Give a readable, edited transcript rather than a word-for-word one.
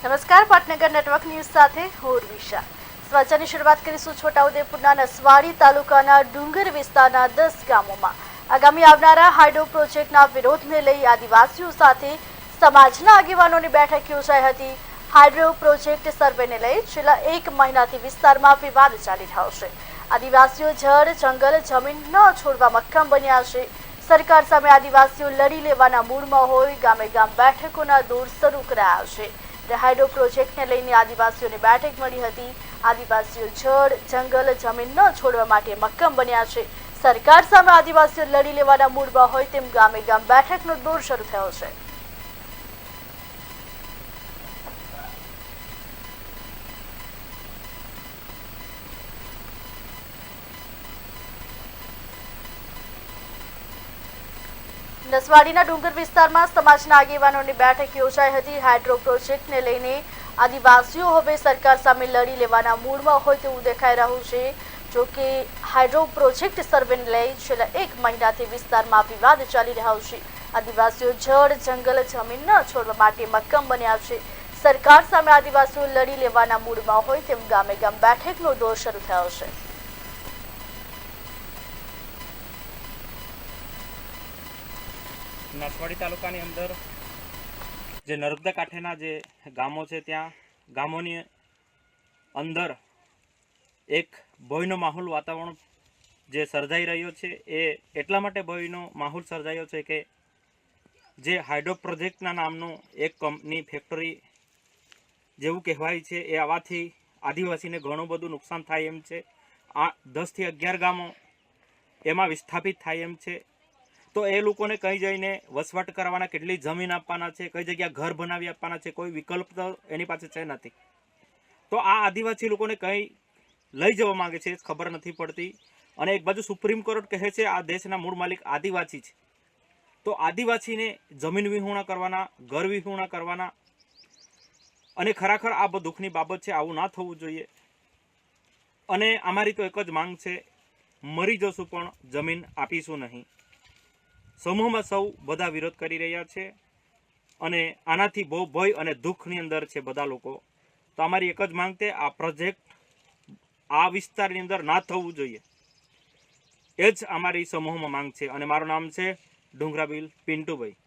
નમસ્કાર, પાટનગર network news સાથે હું ઉર્વિશા। સમાચારની શરૂઆત કરીશું છોટાઉદેપુરના નસવાડી તાલુકાના ડુંગર વિસ્તારના 10 ગામોમાં આગામી આવનારા હાઇડ્રો પ્રોજેક્ટના વિરોધને લઈ આદિવાસીઓ સાથે સમાજના આગેવાનોની બેઠક યોજાઈ હતી। હાઇડ્રો પ્રોજેક્ટ સર્વેને લઈ છેલ્લા 1 મહિનાથી વિસ્તારમાં વિવાદ ચાલી રહ્યો છે। આદિવાસીઓ જળ જંગલ જમીન ન છોડવા મક્કમ બન્યા છે। સરકાર સામે આદિવાસીઓ લડી લેવાના મૂડમાં હોય ગામે ગામ બેઠકોના દોર શરૂ કરાયા છે। હાઇડ્રો પ્રોજેક્ટને લઈને આદિવાસીઓની બેઠક મળી હતી। આદિવાસીઓ જળ જંગલ જમીન ન છોડવા માટે મક્કમ બન્યા છે। સરકાર સામે આદિવાસીઓ લડી લેવાના મૂડમાં હોય તેમ ગામે ગામ બેઠકનો દોર શરૂ થયો છે। નસવાડીના ડુંગર વિસ્તારમાં સમાજના આગેવાનોની બેઠક યોજાઈ હતી। હાઇડ્રો પ્રોજેક્ટને લઈને આદિવાસીઓ હવે સરકાર સામે લડી લેવાના મૂડમાં હોય તેવું દેખાઈ રહ્યું છે। જો કે હાઇડ્રો પ્રોજેક્ટ સર્વેને લઈ છેલ્લા 1 મહિનાથી વિસ્તારમાં વિવાદ ચાલી રહ્યો છે। આદિવાસીઓ જળ જંગલ જમીન ન છોડવા માટે મક્કમ બન્યા છે। સરકાર સામે આદિવાસીઓ લડી લેવાના મૂડમાં હોય તેમ ગામે ગામ બેઠકનો દોર શરૂ થયો છે। નસવાડી તાલુકાની અંદર જે નર્મદા કાંઠેના જે ગામો છે ત્યાં ગામોની અંદર એક ભયનો માહોલ વાતાવરણ જે સર્જાઈ રહ્યો છે એ એટલા માટે ભયનો માહોલ સર્જાયો છે કે જે હાઇડ્રો પ્રોજેક્ટના નામનું એક કંપની ફેક્ટરી જેવું કહેવાય છે એ આવવાથી આદિવાસીને ઘણું બધું નુકસાન થાય એમ છે। આ 10 થી 11 ગામો એમાં વિસ્થાપિત થાય એમ છે। તો એ લોકોને કઈ જઈને વસવાટ કરવાના કેટલી જમીન આપવાના છે, કઈ જગ્યા ઘર બનાવી આપવાના છે, કોઈ વિકલ્પ તો એની પાસે છે નથી। તો આ આદિવાસી લોકોને કઈ લઈ જવા માંગે છે ખબર નથી પડતી। અને એક બાજુ સુપ્રીમ કોર્ટ કહે છે આ દેશના મૂળ માલિક આદિવાસી છે, તો આદિવાસીને જમીન વિહોણા કરવાના, ઘર વિહોણા કરવાના, અને ખરેખર આ બહુ દુઃખની બાબત છે। આવું ના થવું જોઈએ। અને અમારી તો એક જ માંગ છે, મરી જશું પણ જમીન આપીશું નહીં। સમૂહમાં સૌ બધા વિરોધ કરી રહ્યા છે અને આનાથી બહુ ભય અને દુઃખની અંદર છે બધા લોકો। તો અમારી એક જ માંગ છે, આ પ્રોજેક્ટ આ વિસ્તારની અંદર ના થવું જોઈએ, એ જ અમારી સમૂહમાં માંગ છે। અને મારું નામ છે ડુંગરાબીલ પિન્ટુભાઈ।